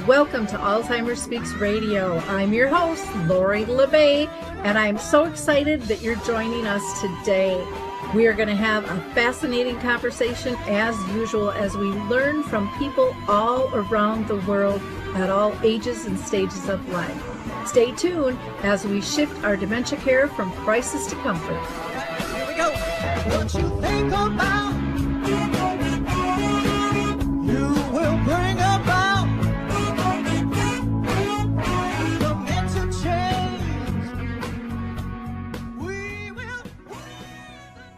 Welcome to Alzheimer Speaks Radio. I'm your host, Lori LeBay, and I'm so excited that you're joining us today. We are going to have a fascinating conversation as usual as we learn from people all around the world at all ages and stages of life. Stay tuned as we shift our dementia care from crisis to comfort. Here we go. What you think about, you will bring about the mental change. We will.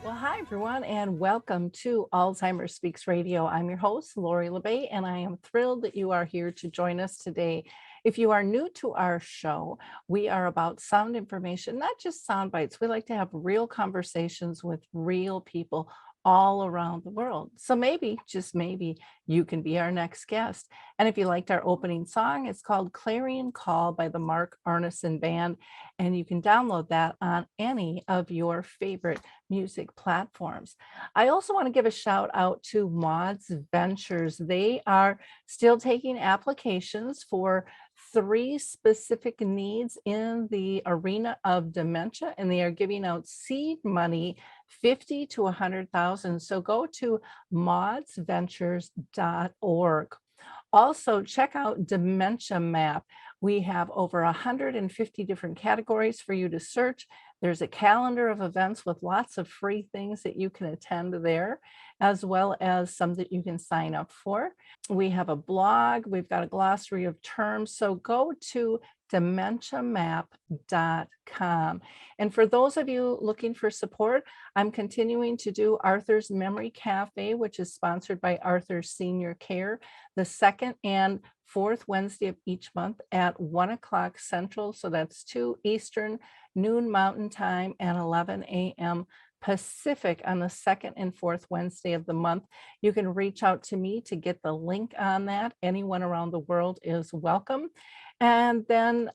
Well, hi, everyone, and welcome to Alzheimer Speaks Radio. I'm your host, Lori LeBay, and I am thrilled that you are here to join us today. If you are new to our show, we are about sound information, not just sound bites. We like to have real conversations with real people all around the world. So maybe, just maybe, you can be our next guest. And if you liked our opening song, it's called Clarion Call by the Mark Arneson Band. And you can download that on any of your favorite music platforms. I also want to give a shout out to Maud's Ventures. They are still taking applications for 3 specific needs in the arena of dementia, and they are giving out seed money, 50 to 100,000. So go to maudsventures.org. Also, check out Dementia Map. We have over 150 different categories for you to search. There's a calendar of events with lots of free things that you can attend there, as well as some that you can sign up for. We have a blog. We've got a glossary of terms. So go to dementiamap.com. And for those of you looking for support, I'm continuing to do Arthur's Memory Cafe, which is sponsored by Arthur's Senior Care, the second and fourth Wednesday of each month at 1 o'clock Central. So that's 2 Eastern, noon Mountain Time, and 11 a.m. Pacific on the second and fourth Wednesday of the month. You can reach out to me to get the link on that. Anyone around the world is welcome. And then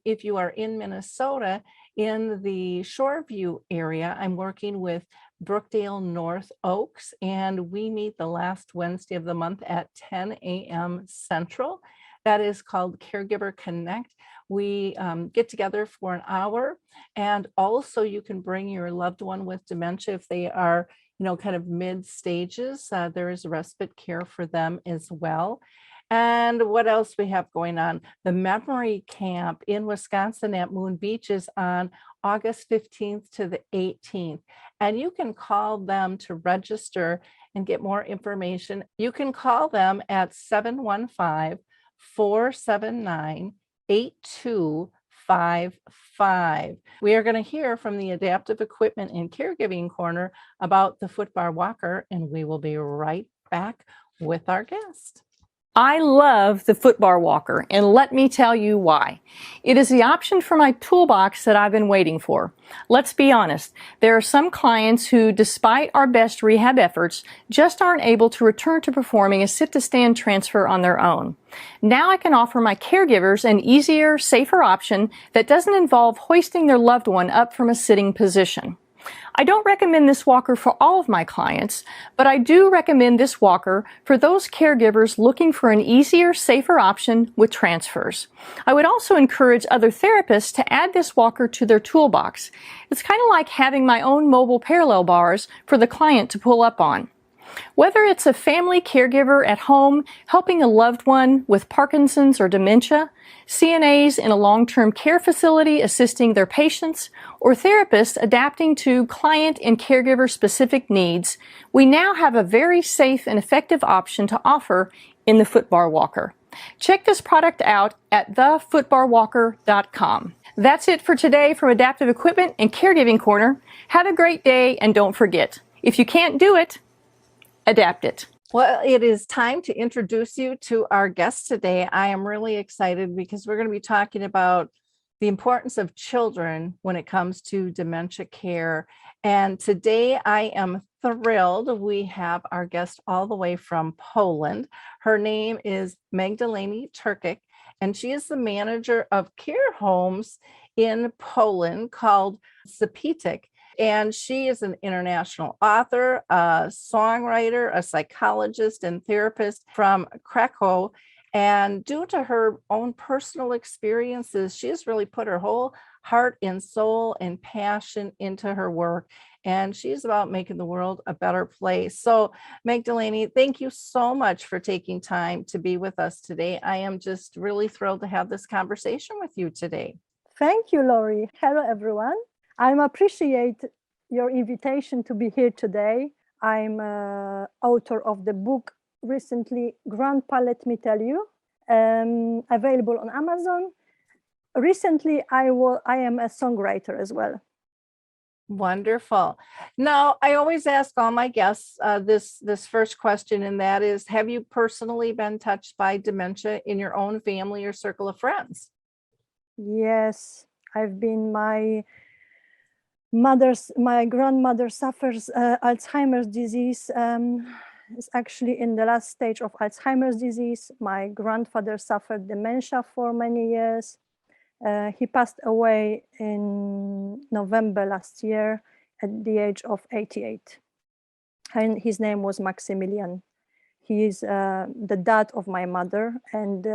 if you are in Minnesota, in the Shoreview area, I'm working with Brookdale North Oaks, and we meet the last Wednesday of the month at 10 a.m. Central. That is called Caregiver Connect. We get together for an hour, and also you can bring your loved one with dementia if they are, kind of mid stages. There is respite care for them as well. And what else we have going on? The Memory Camp in Wisconsin at Moon Beach is on August 15th to the 18th. And you can call them to register and get more information. You can call them at 715-479-8255. We are going to hear from the Adaptive Equipment and Caregiving Corner about the Footbar Walker, and we will be right back with our guest. I love the Footbar Walker, and let me tell you why. It is the option for my toolbox that I've been waiting for. Let's be honest, there are some clients who, despite our best rehab efforts, just aren't able to return to performing a sit-to-stand transfer on their own. Now I can offer my caregivers an easier, safer option that doesn't involve hoisting their loved one up from a sitting position. I don't recommend this walker for all of my clients, but I do recommend this walker for those caregivers looking for an easier, safer option with transfers. I would also encourage other therapists to add this walker to their toolbox. It's kind of like having my own mobile parallel bars for the client to pull up on. Whether it's a family caregiver at home helping a loved one with Parkinson's or dementia, CNAs in a long-term care facility assisting their patients, or therapists adapting to client and caregiver-specific needs, we now have a very safe and effective option to offer in the Footbar Walker. Check this product out at thefootbarwalker.com. That's it for today from Adaptive Equipment and Caregiving Corner. Have a great day, and don't forget, if you can't do it, adapt it. Well, it is time to introduce you to our guest today. I am really excited because we're going to be talking about the importance of children when it comes to dementia care. And today I am thrilled. We have our guest all the way from Poland. Her name is Magdalena Turek, and she is the manager of care homes in Poland called Zapiecek. And she is an international author, a songwriter, a psychologist, and therapist from Cracow. And due to her own personal experiences, she has really put her whole heart and soul and passion into her work. And she's about making the world a better place. So, Magdalena, thank you so much for taking time to be with us today. I am just really thrilled to have this conversation with you today. Thank you, Lori. Hello, everyone. I appreciate your invitation to be here today. I'm author of the book recently, Grandpa, Let Me Tell You, available on Amazon. Recently, I am a songwriter as well. Wonderful. Now, I always ask all my guests this first question, and that is, have you personally been touched by dementia in your own family or circle of friends? Yes, I've been. My grandmother suffers Alzheimer's disease. Is actually in the last stage of Alzheimer's disease. My grandfather suffered dementia for many years. He passed away in November last year at the age of 88. And his name was Maximilian. He is the dad of my mother, and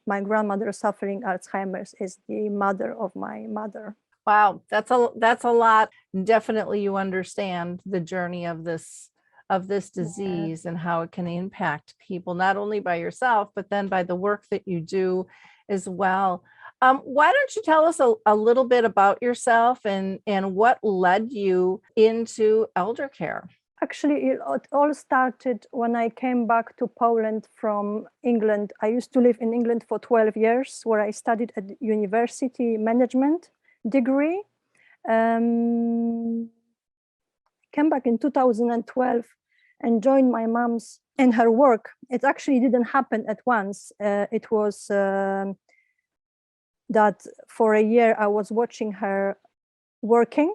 my grandmother suffering Alzheimer's is the mother of my mother. Wow, that's a lot. Definitely you understand the journey of this disease and how it can impact people, not only by yourself, but then by the work that you do as well. Why don't you tell us a little bit about yourself and what led you into elder care? Actually, it all started when I came back to Poland from England. I used to live in England for 12 years, where I studied at university management degree. Came back in 2012 and joined my mom's in her work. It actually didn't happen at once. It was that for a year I was watching her working.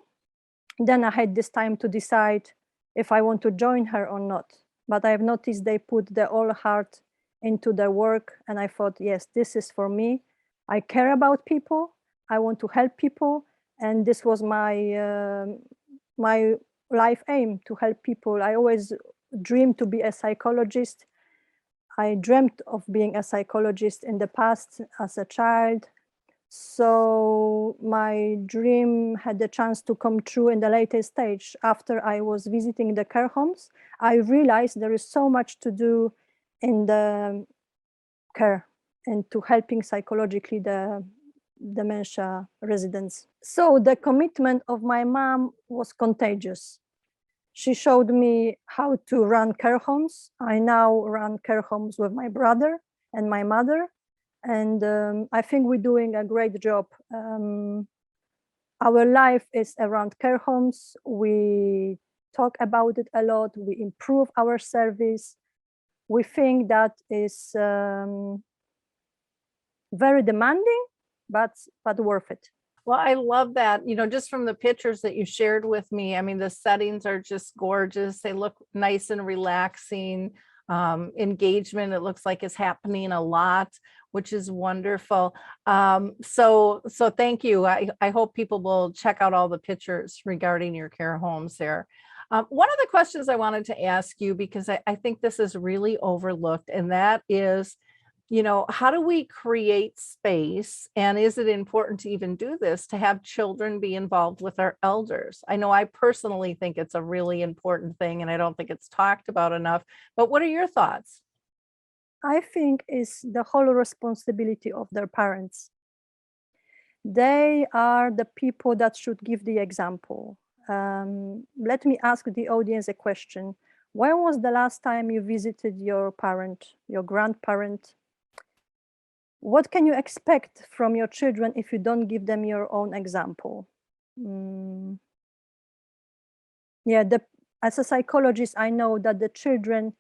Then I had this time to decide if I want to join her or not. But I've noticed they put their all heart into their work, and I thought, yes, this is for me. I care about people. I want to help people, and this was my my life aim, to help people. I always dreamed to be a psychologist. I dreamt of being a psychologist in the past as a child. So my dream had the chance to come true in the later stage. After I was visiting the care homes, I realized there is so much to do in the care and to helping psychologically the dementia residents. So the commitment of my mom was contagious. She showed me how to run care homes. I now run care homes with my brother and my mother. And I think we're doing a great job. Our life is around care homes. We talk about it a lot. We improve our service. We think that is very demanding, but worth it. Well, I love that, just from the pictures that you shared with me. I mean, the settings are just gorgeous. They look nice and relaxing. Engagement, it looks like, is happening a lot, which is wonderful. So thank you. I hope people will check out all the pictures regarding your care homes there. One of the questions I wanted to ask you, because I think this is really overlooked, and that is, how do we create space, and is it important to even do this, to have children be involved with our elders? I know I personally think it's a really important thing, and I don't think it's talked about enough, but what are your thoughts? I think it's the whole responsibility of their parents. They are the people that should give the example. Let me ask the audience a question. When was the last time you visited your parent, your grandparent? What can you expect from your children if you don't give them your own example? Yeah, as a psychologist, I know that the children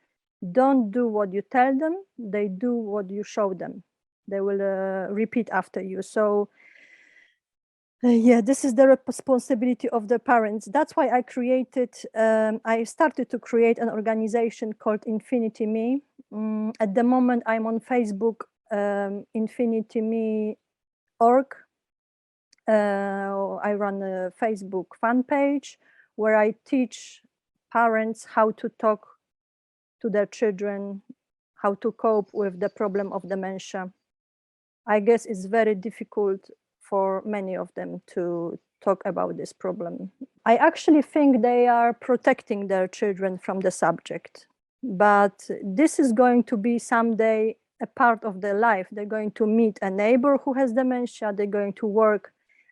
don't do what you tell them, they do what you show them. They will repeat after you. So yeah, this is the responsibility of the parents. That's why I started to create an organization called Infinity Me. At the moment, I'm on Facebook, infinitymE.org. I run a Facebook fan page where I teach parents how to talk to their children, how to cope with the problem of dementia. I guess it's very difficult for many of them to talk about this problem. I actually think they are protecting their children from the subject, but this is going to be someday a part of their life. They're going to meet a neighbor who has dementia. They're going to work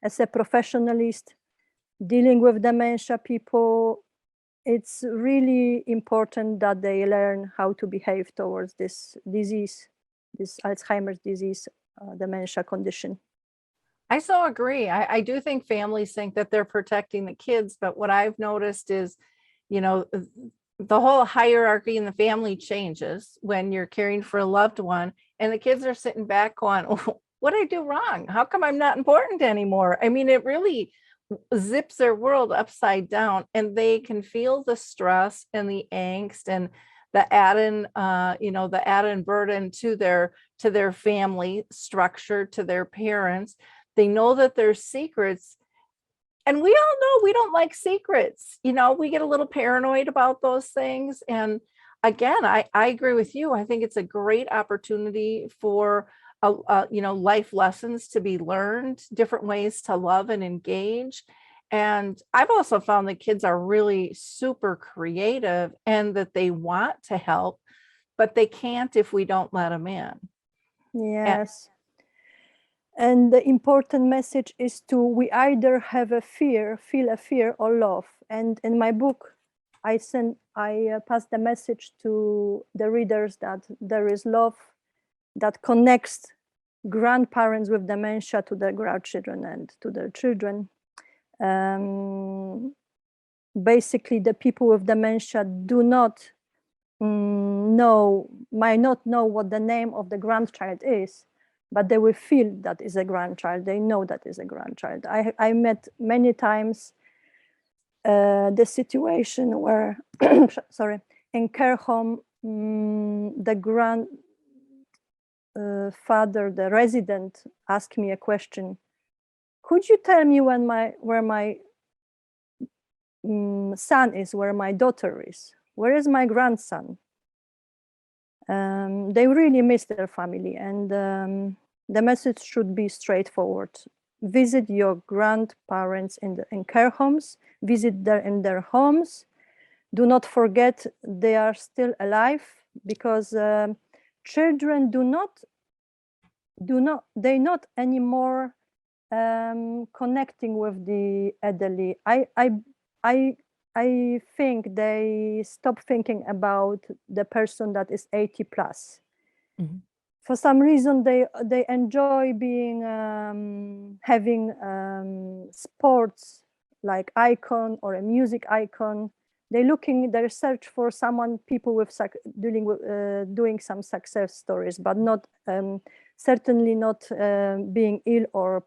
as a professionalist dealing with dementia people. It's really important that they learn how to behave towards this disease, this Alzheimer's disease, dementia condition. I so agree. I do think families think that they're protecting the kids, but what I've noticed is, you know, the whole hierarchy in the family changes when you're caring for a loved one, and the kids are sitting back going, oh, what did I do wrong? How come I'm not important anymore? I mean, it really zips their world upside down, and they can feel the stress and the angst and the added, the added burden to their family structure, to their parents. They know that there's secrets, and we all know we don't like secrets. You know, we get a little paranoid about those things. And again, I agree with you. I think it's a great opportunity for life lessons to be learned, different ways to love and engage. And I've also found that kids are really super creative and that they want to help, but they can't if we don't let them in. Yes. And the important message is we either have feel a fear or love. And in my book, I pass the message to the readers that there is love that connects grandparents with dementia to their grandchildren and to their children. Basically, the people with dementia might not know what the name of the grandchild is, but they will feel that is a grandchild. They know that is a grandchild. I met many times the situation where, sorry, in care home, the grandfather, the resident, asked me a question. Could you tell me where my son is, where my daughter is? Where is my grandson? They really miss their family, and the message should be straightforward. Visit your grandparents in care homes, visit them in their homes. Do not forget they are still alive, because children they're not anymore connecting with the elderly. I think they stop thinking about the person that is 80 plus. Mm-hmm. For some reason, they enjoy having sports like icon or a music icon. They search for people with doing some success stories, but not certainly not being ill or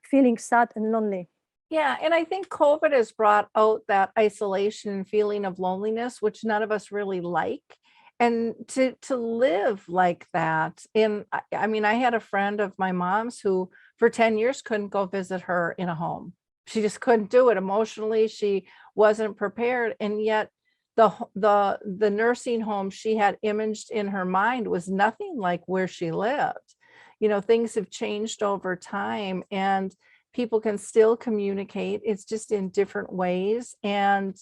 feeling sad and lonely. Yeah, and I think COVID has brought out that isolation and feeling of loneliness, which none of us really like. And to live like that. And I mean, I had a friend of my mom's who for 10 years couldn't go visit her in a home. She just couldn't do it emotionally. She wasn't prepared. And yet the nursing home she had imaged in her mind was nothing like where she lived. You know, things have changed over time, and people can still communicate. It's just in different ways and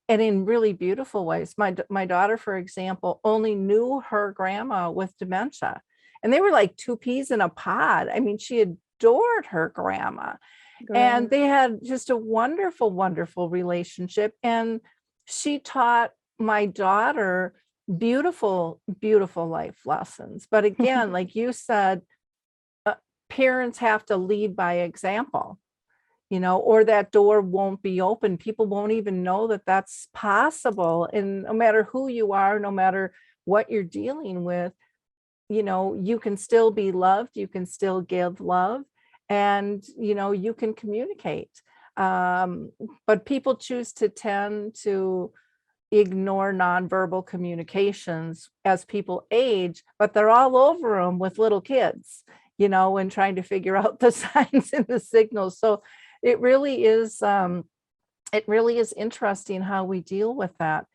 in really beautiful ways. My daughter, for example, only knew her grandma with dementia, and they were like two peas in a pod. I mean, she adored her grandma. And they had just a wonderful, wonderful relationship. And she taught my daughter beautiful, beautiful life lessons. But again, like you said, parents have to lead by example, you know, or that door won't be open. People won't even know that that's possible. And no matter who you are, no matter what you're dealing with, you know, you can still be loved, you can still give love, and, you know, you can communicate. But people choose to tend to ignore nonverbal communications as people age, but they're all over them with little kids, you know, and trying to figure out the signs and the signals. So it really is interesting how we deal with that.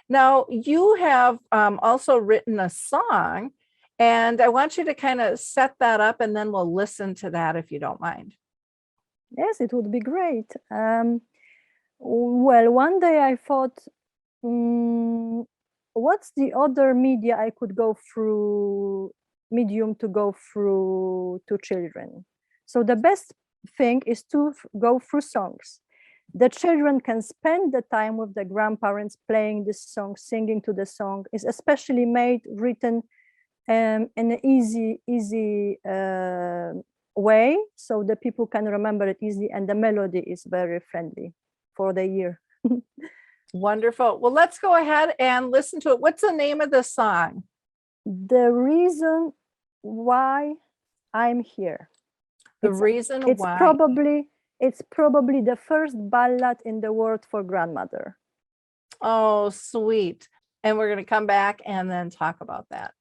Now, you have also written a song, and I want you to kind of set that up, and then we'll listen to that if you don't mind. Yes, it would be great. Well, one day I thought, mm, what's the other media I could go through, medium to go through to children? So the best thing is to go through songs. The children can spend the time with the grandparents playing this song, singing to the song. Is especially made, written in an easy way, so the people can remember it easily, and the melody is very friendly for the ear. Wonderful. Well, let's go ahead and listen to it. What's the name of the song? The reason why I'm here. The reason It's why. it's probably the first ballad in the world for grandmother. Oh, sweet. And we're going to come back and then talk about that.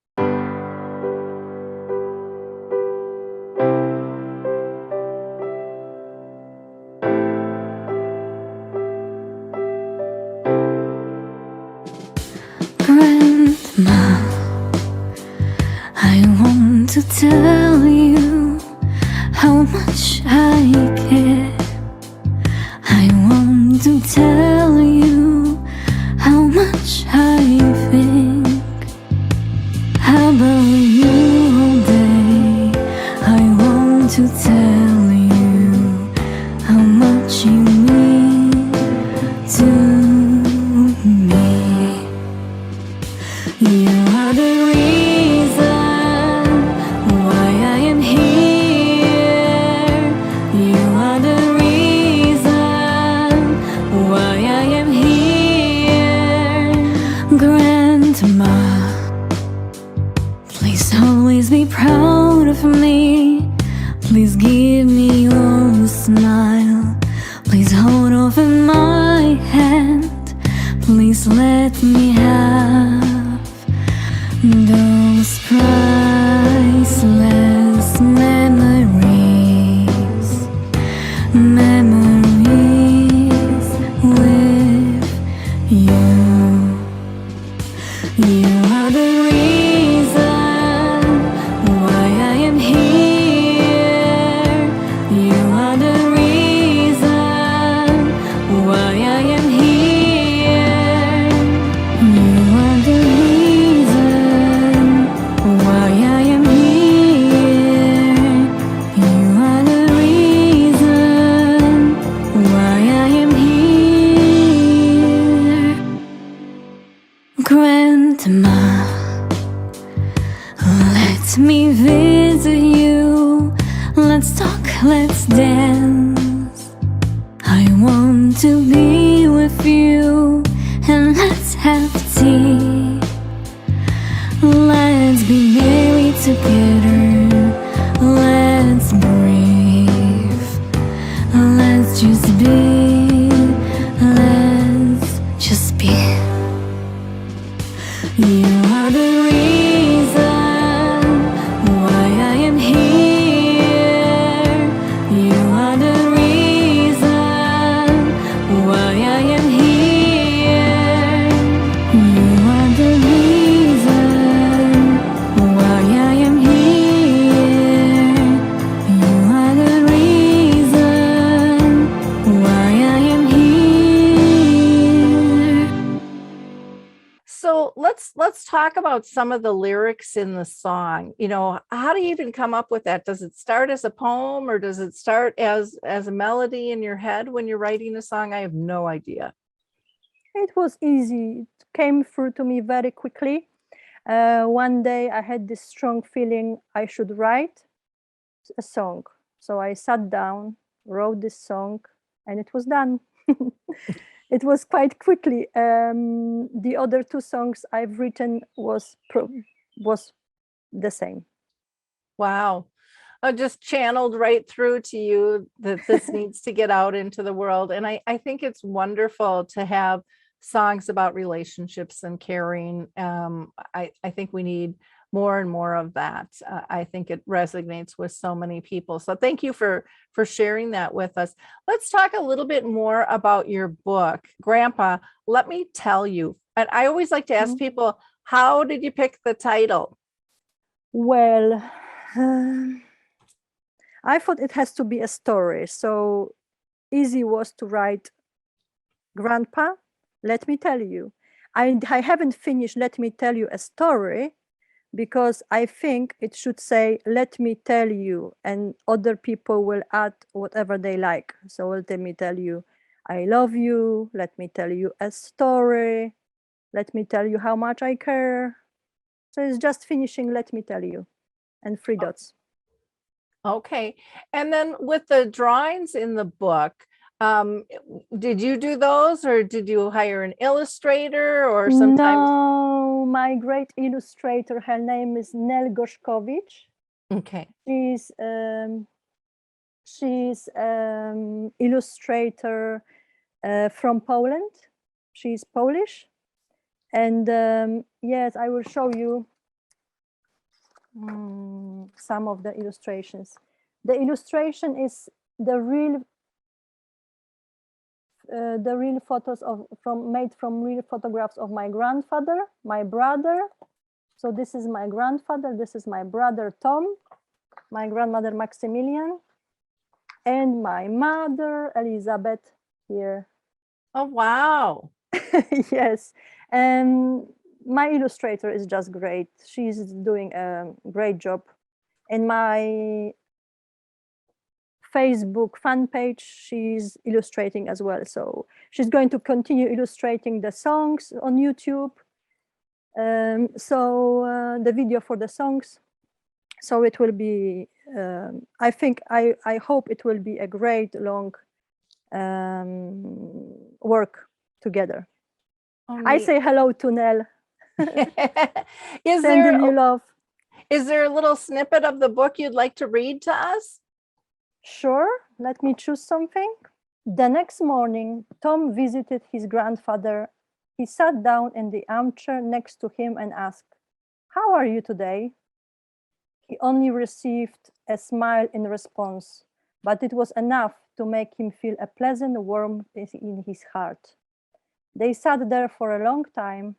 Grandma, I want to tell you how much I care. I want to tell you how much I think about you all day. I want to tell you how much you mean to me. You are the reason why I am here. You are the reason why I am here. Grandma, please always be proud of me. Please give me your smile. Please hold over my hand. Please let me have those priceless memories, memories with you. You are the reason why I am here. You are the reason why I am here. You are the reason why I am here. You are the reason why I am here. Grandma, let me visit you. Let's talk, let's dance. I want to be with you, and let's have tea. Let's be married together. Let's breathe. Let's just be. Let's just be. You are the reason why I am here. You are the reason why I am here. You are the reason why I am here. You are the reason why I am here. So let's talk about some of the lyrics in the song. You know, how do you even come up with that? Does it start as a poem, or does it start as a melody in your head when you're writing a song? I have no idea. It was easy. It came through to me very quickly. One day I had this strong feeling I should write a song. So I sat down, wrote this song, and it was done. It was quite quickly. The other two songs I've written was the same. Wow. Just channeled right through to you that this needs to get out into the world. And I think it's wonderful to have songs about relationships and caring. I think we need more and more of that. I think it resonates with so many people. So thank you for sharing that with us. Let's talk a little bit more about your book. Grandpa, let me tell you, And I always like to ask people, how did you pick the title? Well, I thought it has to be a story. So easy was to write, Grandpa, let me tell you. I haven't finished Let Me Tell You a Story, because I think it should say, let me tell you, and other people will add whatever they like. So let me tell you, I love you. Let me tell you a story. Let me tell you how much I care. So it's just finishing Let Me Tell You and 3 dots. Okay. And then with the drawings in the book, did you do those, or did you hire an illustrator, or sometimes? No, my great illustrator, her name is Nel Gorzkowicz. Okay. She's illustrator from Poland. She's Polish. And yes, I will show you some of the illustrations. The illustration is the real photos made from real photographs of my grandfather, my brother. So this is my grandfather, this is my brother Tom, my grandmother Maximilian, and my mother Elizabeth here. Oh, wow. Yes, and my illustrator is just great. She's doing a great job. And my Facebook fan page, she's illustrating as well. So she's going to continue illustrating the songs on YouTube. The video for the songs. So it will be, I hope it will be a great long work together. I say hello to Nell. Sending you love. Is there a little snippet of the book you'd like to read to us? Sure, let me choose something. The next morning, Tom visited his grandfather. He sat down in the armchair next to him and asked, "How are you today?" He only received a smile in response, but it was enough to make him feel a pleasant warmth in his heart. They sat there for a long time.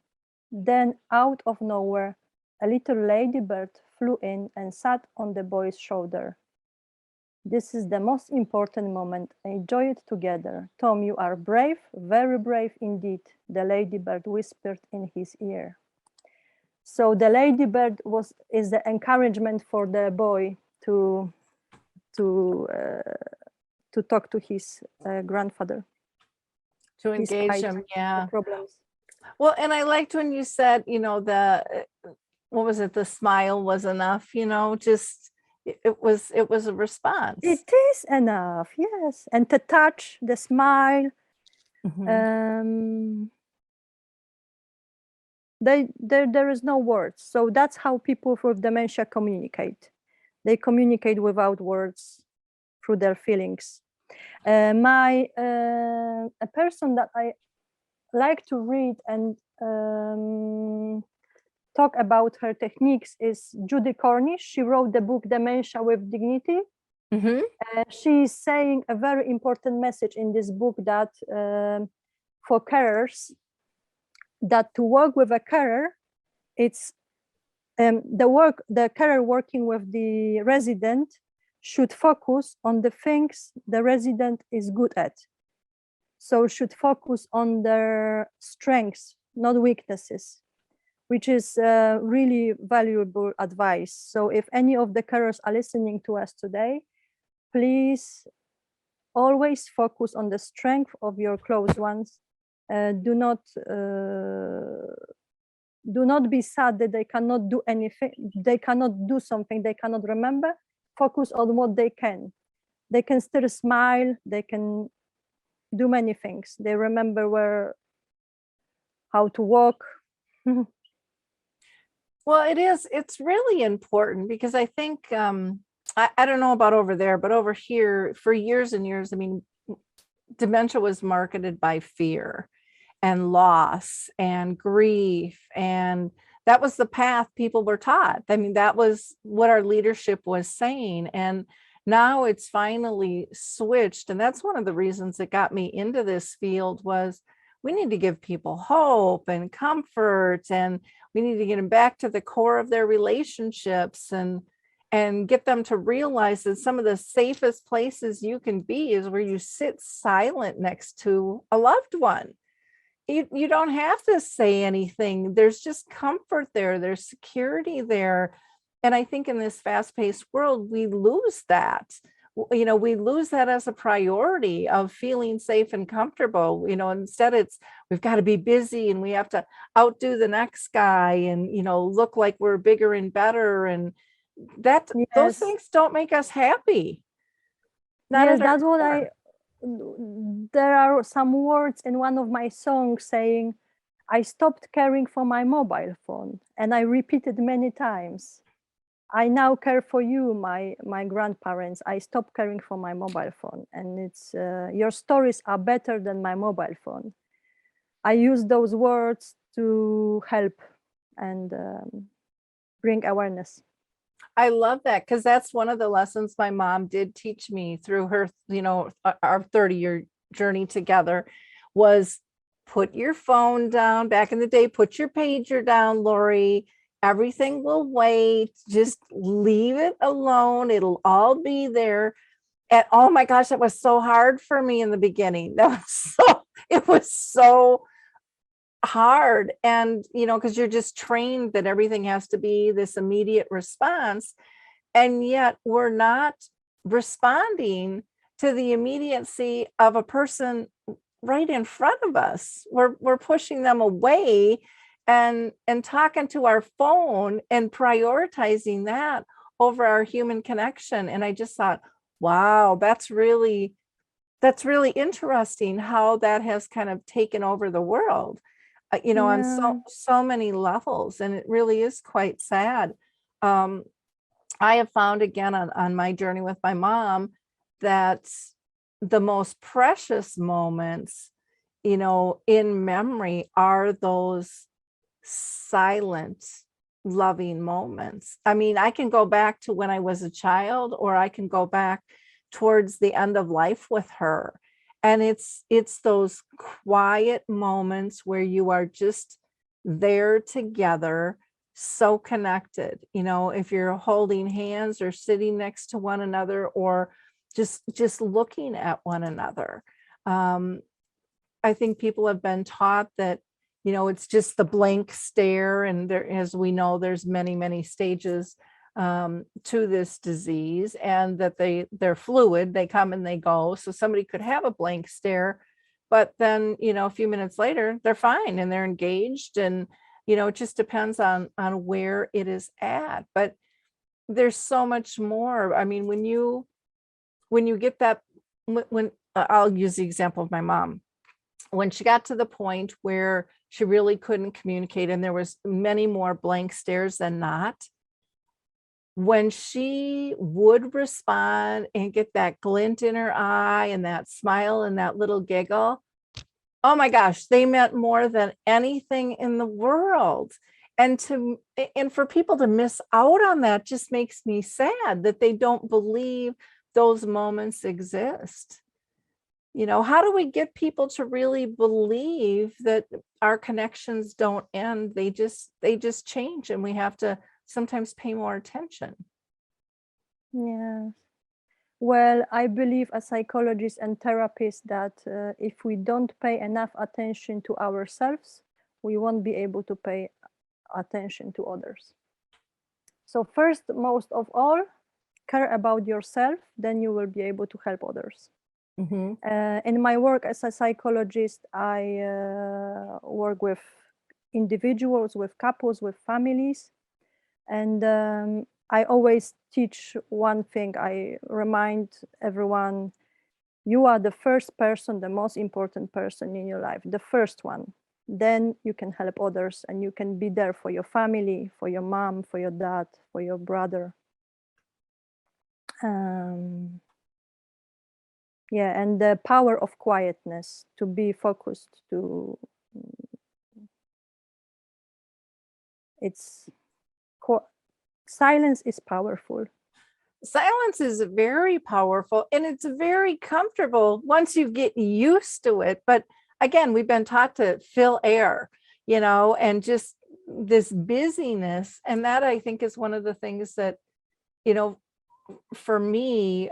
Then, out of nowhere, a little ladybird flew in and sat on the boy's shoulder. "This is the most important moment. Enjoy it together. Tom, you are brave, very brave indeed," the ladybird whispered in his ear. So the ladybird is the encouragement for the boy to talk to his grandfather. To engage him, yeah. Problems. Well, and I liked when you said, what was it? The smile was enough, just it was a response. It is enough, yes. And the touch, the smile. There is no words. So that's how people with dementia communicate. They communicate without words, through their feelings. A person that I like to read and talk about her techniques is Judy Cornish. She wrote the book Dementia with Dignity. She's saying a very important message in this book, that for carers, that to work with a carer, it's the carer working with the resident should focus on the things the resident is good at. So should focus on their strengths, not weaknesses, which is really valuable advice. So if any of the carers are listening to us today, please always focus on the strength of your close ones. Do not be sad that they cannot do anything, they cannot do something, they cannot remember. Focus on what they can. They can still smile, they can do many things. They remember how to walk. Well, it's really important, because I think, I don't know about over there, but over here for years and years, dementia was marketed by fear and loss and grief, and that was the path people were taught. That was what our leadership was saying, and now it's finally switched. And that's one of the reasons that got me into this field, was we need to give people hope and comfort, and we need to get them back to the core of their relationships, and get them to realize that some of the safest places you can be is where you sit silent next to a loved one. You don't have to say anything. There's just comfort there. There's security there. And I think in this fast-paced world, we lose that. We lose that as a priority of feeling safe and comfortable. Instead we've got to be busy, and we have to outdo the next guy, and, look like we're bigger and better. And those Yes. things don't make us happy. Not Yes, at our that's what core. there are some words in one of my songs saying, I stopped caring for my mobile phone, and I repeated many times. I now care for you, my grandparents. I stopped caring for my mobile phone, and it's your stories are better than my mobile phone. I use those words to help and bring awareness. I love that, because that's one of the lessons my mom did teach me through her, our 30-year journey together, was put your phone down. Back in the day, put your pager down, Lori. Everything will wait. Just leave it alone. It'll all be there. And oh my gosh, that was so hard for me in the beginning. It was so hard. And, because you're just trained that everything has to be this immediate response. And yet we're not responding to the immediacy of a person right in front of us. We're pushing them away and talking to our phone and prioritizing that over our human connection. And I just thought, wow, that's really interesting how that has kind of taken over the world, on so many levels. And it really is quite sad. I have found, again, on my journey with my mom, that the most precious moments, in memory are those silent, loving moments. I mean, I can go back to when I was a child, or I can go back towards the end of life with her. And it's those quiet moments where you are just there together, so connected. If you're holding hands or sitting next to one another, or just looking at one another. I think people have been taught that, it's just the blank stare. And there, as we know, there's many, many stages to this disease, and that they're fluid, they come and they go. So somebody could have a blank stare, but then, a few minutes later, they're fine and they're engaged. And, it just depends on where it is at. But there's so much more. I mean, when you get that, when I'll use the example of my mom, when she got to the point where she really couldn't communicate, and there was many more blank stares than not, when she would respond and get that glint in her eye and that smile and that little giggle, oh my gosh, they meant more than anything in the world. And for people to miss out on that just makes me sad, that they don't believe those moments exist. How do we get people to really believe that our connections don't end? They just change, and we have to sometimes pay more attention. Yeah. Well, I believe as psychologists and therapists that if we don't pay enough attention to ourselves, we won't be able to pay attention to others. So first, most of all, care about yourself, then you will be able to help others. Mm-hmm. In my work as a psychologist, I work with individuals, with couples, with families. And I always teach one thing. I remind everyone, you are the first person, the most important person in your life, the first one. Then you can help others, and you can be there for your family, for your mom, for your dad, for your brother. Yeah, and the power of quietness, to be focused, silence is powerful. Silence is very powerful, and it's very comfortable once you get used to it. But again, we've been taught to fill air, and just this busyness. And that, I think, is one of the things that, for me,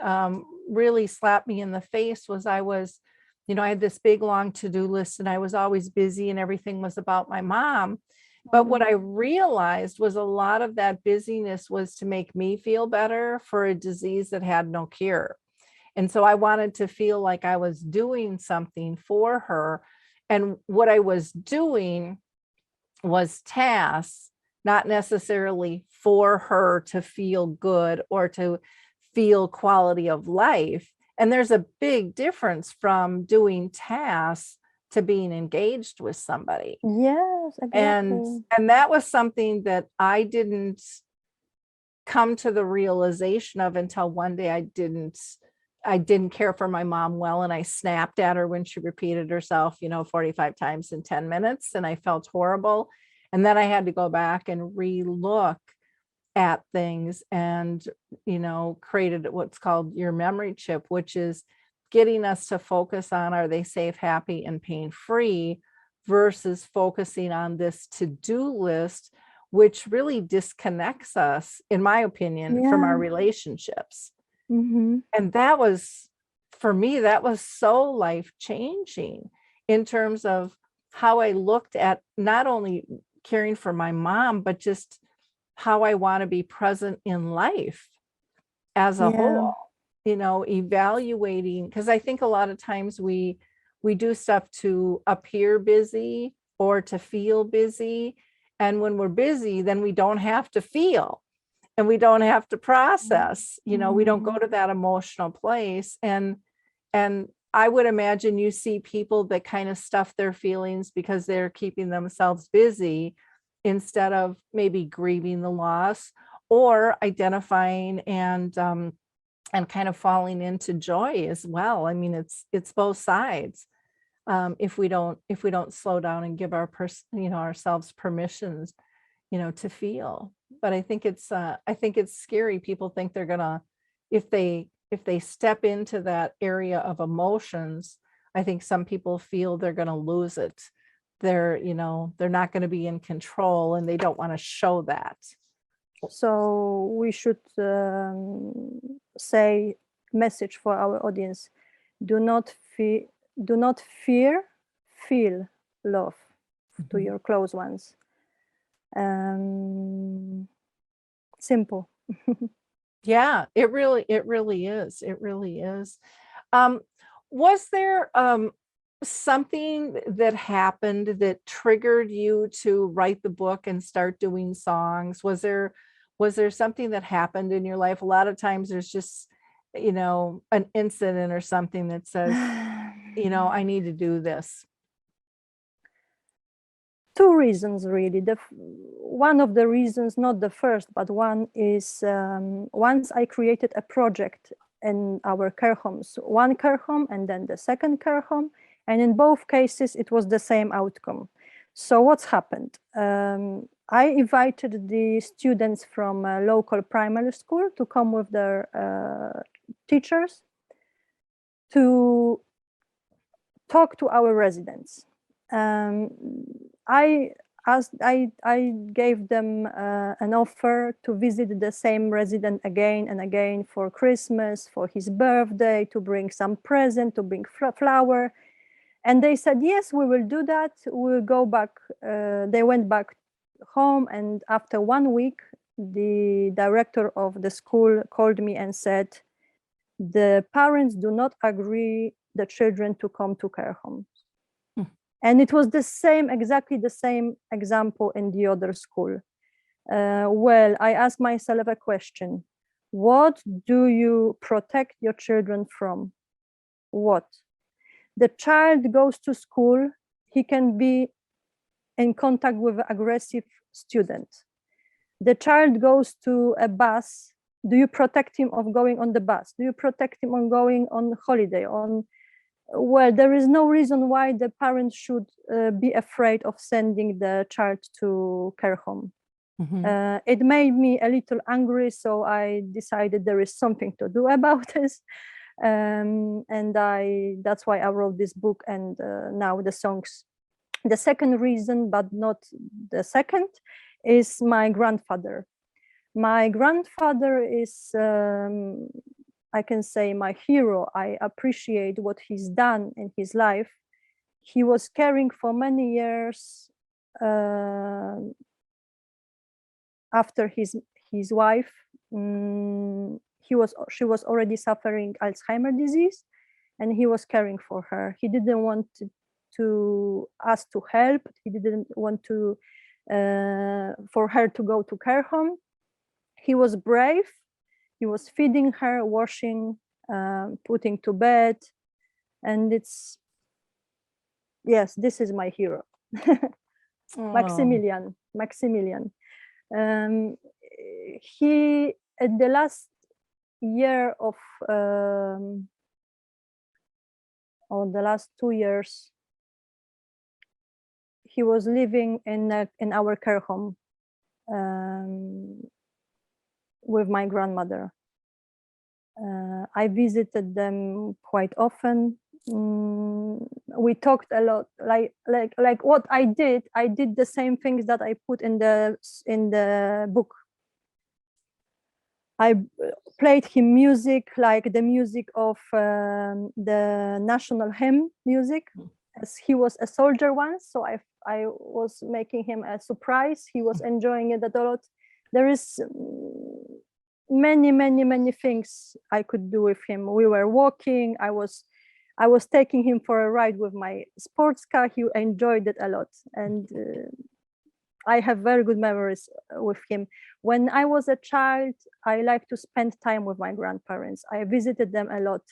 really slapped me in the face. Was I had this big long to-do list, and I was always busy, and everything was about my mom. But what I realized was a lot of that busyness was to make me feel better for a disease that had no cure. And so I wanted to feel like I was doing something for her. And what I was doing was tasks, not necessarily for her to feel good or to feel quality of life. And there's a big difference from doing tasks to being engaged with somebody. Yes, exactly. And that was something that I didn't come to the realization of until one day I didn't care for my mom well, and I snapped at her when she repeated herself 45 times in 10 minutes, and I felt horrible. And then I had to go back and re-look at things and created what's called your memory chip, which is getting us to focus on, are they safe, happy, and pain-free, versus focusing on this to-do list, which really disconnects us, in my opinion, from our relationships. And that was, for me, that was so life-changing in terms of how I looked at not only caring for my mom, but just how I want to be present in life as a whole, evaluating, because I think a lot of times we do stuff to appear busy or to feel busy. And when we're busy, then we don't have to feel, and we don't have to process, we don't go to that emotional place. And I would imagine you see people that kind of stuff their feelings because they're keeping themselves busy, instead of maybe grieving the loss or identifying and kind of falling into joy as well. I mean, it's both sides. If we don't slow down and give ourselves permissions, to feel. But I think it's scary. People think they're gonna, if they step into that area of emotions, I think some people feel they're gonna lose it. They're not going to be in control, and they don't want to show that. So we should say message for our audience: do not fear, feel love to your close ones. Simple. Yeah, it really is. It really is. Was there something that happened that triggered you to write the book and start doing songs? Was there something that happened in your life? A lot of times there's just, an incident or something that says, I need to do this. Two reasons, really. One of the reasons, not the first, but one is once I created a project in our care homes, one care home and then the second care home. And in both cases, it was the same outcome. So what's happened? I invited the students from a local primary school to come with their teachers to talk to our residents. I gave them an offer to visit the same resident again and again for Christmas, for his birthday, to bring some present, to bring flower. And they said, yes, we will do that. We'll go back. They went back home. And after 1 week, the director of the school called me and said, the parents do not agree the children to come to care homes. And it was exactly the same example in the other school. Well, I asked myself a question. What do you protect your children from? What? The child goes to school, he can be in contact with an aggressive student. The child goes to a bus. Do you protect him of going on the bus? Do you protect him on going on holiday? Well, there is no reason why the parents should be afraid of sending the child to care home. It made me a little angry, so I decided there is something to do about this. And that's why I wrote this book and now the songs. The second reason, but not the second, is my grandfather. My grandfather is, I can say, my hero. I appreciate what he's done in his life. He was caring for many years after his wife. She was already suffering Alzheimer disease, and he was caring for her. He didn't want to us to help. He didn't want to for her to go to care home. He was brave. He was feeding her, washing, putting to bed, and yes, this is my hero. Maximilian. He, at the last year of or the last 2 years, he was living in our care home with my grandmother. I visited them quite often. We talked a lot, like what I did the same things that I put in the book. I played him music, like the music of the national hymn music, as he was a soldier once, so I was making him a surprise. He was enjoying it a lot. There is many things I could do with him. We were walking. I was taking him for a ride with my sports car. He enjoyed it a lot, and I have very good memories with him. When I was a child, I liked to spend time with my grandparents. I visited them a lot.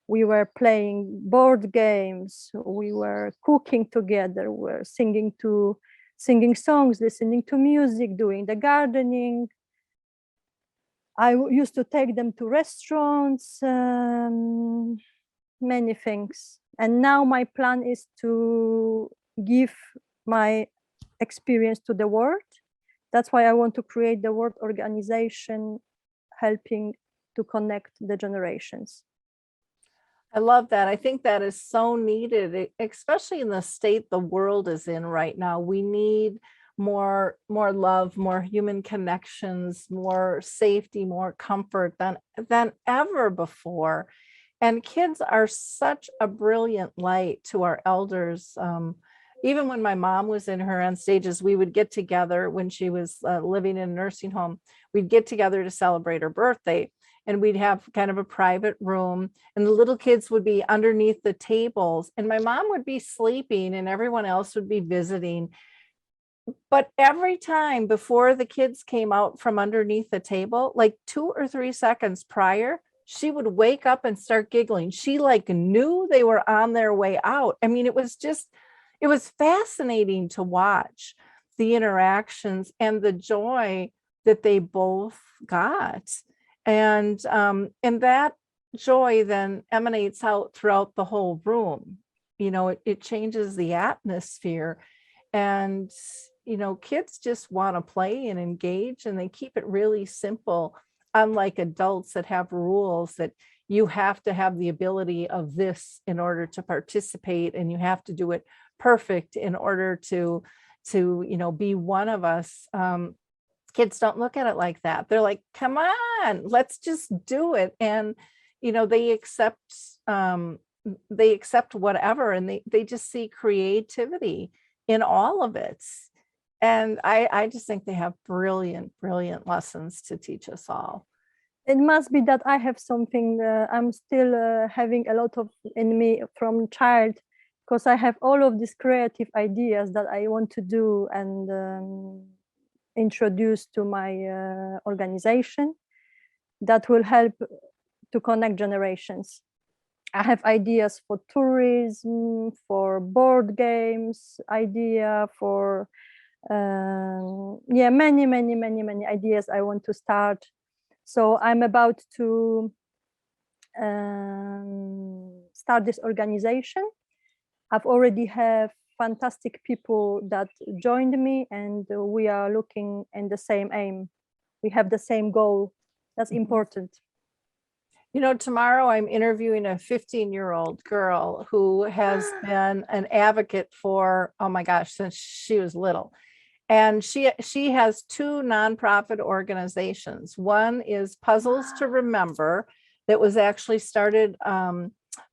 We were playing board games. We were cooking together. We were singing songs, listening to music, doing the gardening. I used to take them to restaurants, many things. And now my plan is to give my experience to the world. That's why I want to create the world organization, helping to connect the generations. I love that. I think that is so needed, especially in the state the world is in right now. We need more love, more human connections, more safety, more comfort than ever before. And kids are such a brilliant light to our elders. Even when my mom was in her end stages, we would get together when she was living in a nursing home. We'd get together to celebrate her birthday, and we'd have kind of a private room, and the little kids would be underneath the tables, and my mom would be sleeping and everyone else would be visiting. But every time before the kids came out from underneath the table, like 2 or 3 seconds prior, she would wake up and start giggling. She like knew they were on their way out. I mean, it was fascinating to watch the interactions and the joy that they both got. And that joy then emanates out throughout the whole room. You know, it changes the atmosphere. And, you know, kids just want to play and engage, and they keep it really simple, unlike adults that have rules that you have to have the ability of this in order to participate, and you have to do it perfect in order to you know, be one of us. Kids don't look at it like that. They're like, come on, let's just do it. And, you know, they accept whatever, and they just see creativity in all of it. And I just think they have brilliant lessons to teach us all. It must be that I have something, I'm still having a lot of in me from child, because I have all of these creative ideas that I want to do and introduce to my organization that will help to connect generations. I have ideas for tourism, for board games, idea for many ideas I want to start. So I'm about to start this organization. I've already have fantastic people that joined me, and we are looking in the same aim. We have the same goal. That's important. Tomorrow I'm interviewing a 15-year-old girl who has been an advocate for, oh my gosh, since she was little. And she has two nonprofit organizations. One is Puzzles to Remember, that was actually started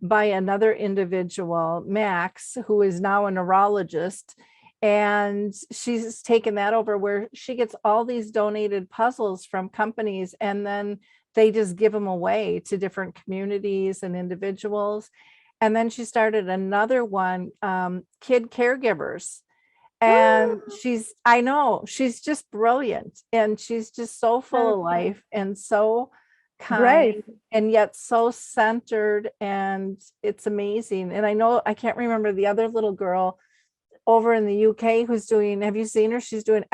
by another individual, Max, who is now a neurologist. And she's taken that over, where she gets all these donated puzzles from companies, and then they just give them away to different communities and individuals. And then she started another one, Kid Caregivers. And I know, she's just brilliant, and she's just so full of life and so kind, and yet so centered, and it's amazing. And I know, I can't remember the other little girl over in the UK who's doing, have you seen her? She's doing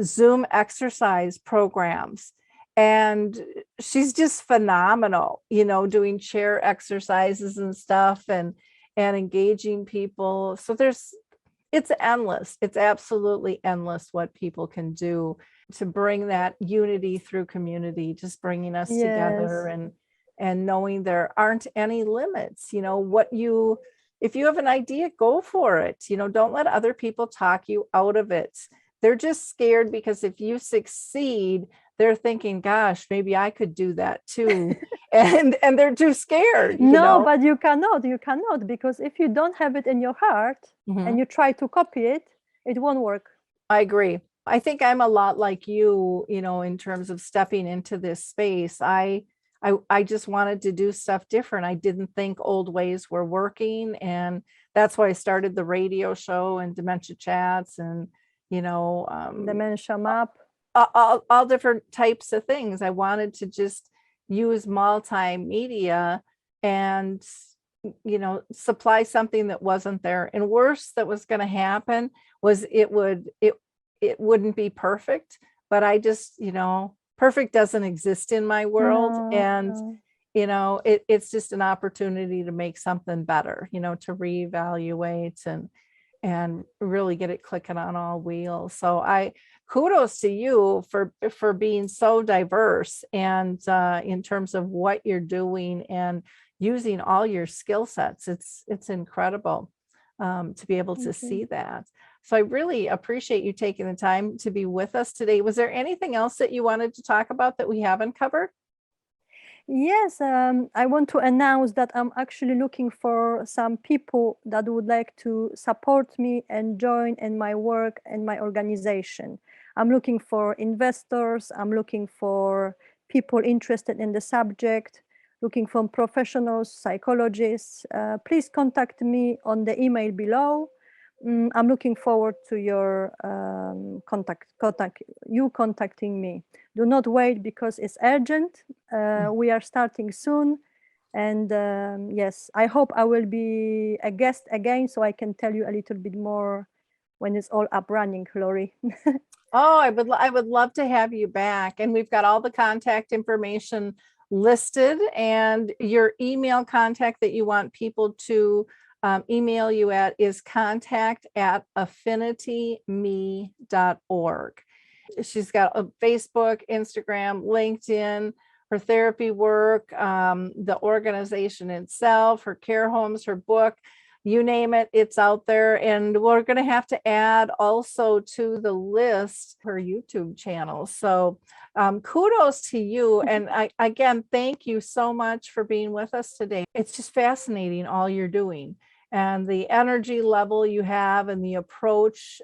Zoom exercise programs. And she's just phenomenal, doing chair exercises and stuff, and engaging people. So it's endless. It's absolutely endless what people can do to bring that unity through community, just bringing us together, and knowing there aren't any limits. If you have an idea, go for it. Don't let other people talk you out of it. They're just scared because if you succeed, they're thinking, gosh, maybe I could do that too. and they're too scared. But you cannot, because if you don't have it in your heart and you try to copy it, it won't work. I agree. I think I'm a lot like you, in terms of stepping into this space. I just wanted to do stuff different. I didn't think old ways were working. And that's why I started the radio show and Dementia Chats and, Dementia Map. All different types of things. I wanted to just use multimedia and, supply something that wasn't there. And worse that was going to happen was it wouldn't be perfect, but I just, perfect doesn't exist in my world. It's just an opportunity to make something better, to reevaluate and really get it clicking on all wheels. So kudos to you for being so diverse, and in terms of what you're doing and using all your skill sets. It's incredible to be able to see that. So I really appreciate you taking the time to be with us today. Was there anything else that you wanted to talk about that we haven't covered? Yes, I want to announce that I'm actually looking for some people that would like to support me and join in my work and my organization. I'm looking for investors. I'm looking for people interested in the subject, looking for professionals, psychologists. Please contact me on the email below. I'm looking forward to your contacting me. Do not wait, because it's urgent. We are starting soon. And yes, I hope I will be a guest again, so I can tell you a little bit more when it's all up running, Lori. Oh, I would love to have you back. And we've got all the contact information listed, and your email contact that you want people to email you at is contact@affinitymE.org. She's got a Facebook, Instagram, LinkedIn, her therapy work, the organization itself, her care homes, her book, you name it, it's out there. And we're going to have to add also to the list her YouTube channel. So kudos to you. And again, thank you so much for being with us today. It's just fascinating all you're doing, and the energy level you have and the approach.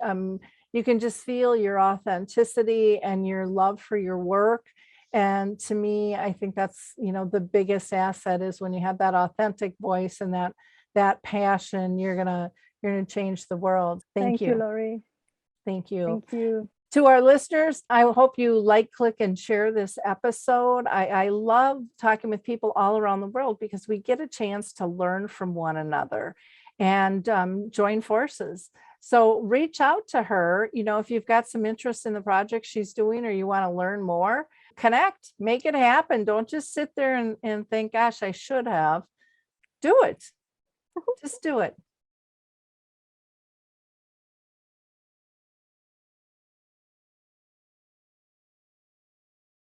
You can just feel your authenticity and your love for your work. And to me, I think that's, the biggest asset is when you have that authentic voice and that passion, you're gonna change the world. Thank you, Lori. Thank you. Thank you. To our listeners, I hope you like, click, and share this episode. I love talking with people all around the world, because we get a chance to learn from one another and join forces. So reach out to her, if you've got some interest in the project she's doing, or you want to learn more, connect, make it happen. Don't just sit there and think, gosh, I should have. Do it. Just do it.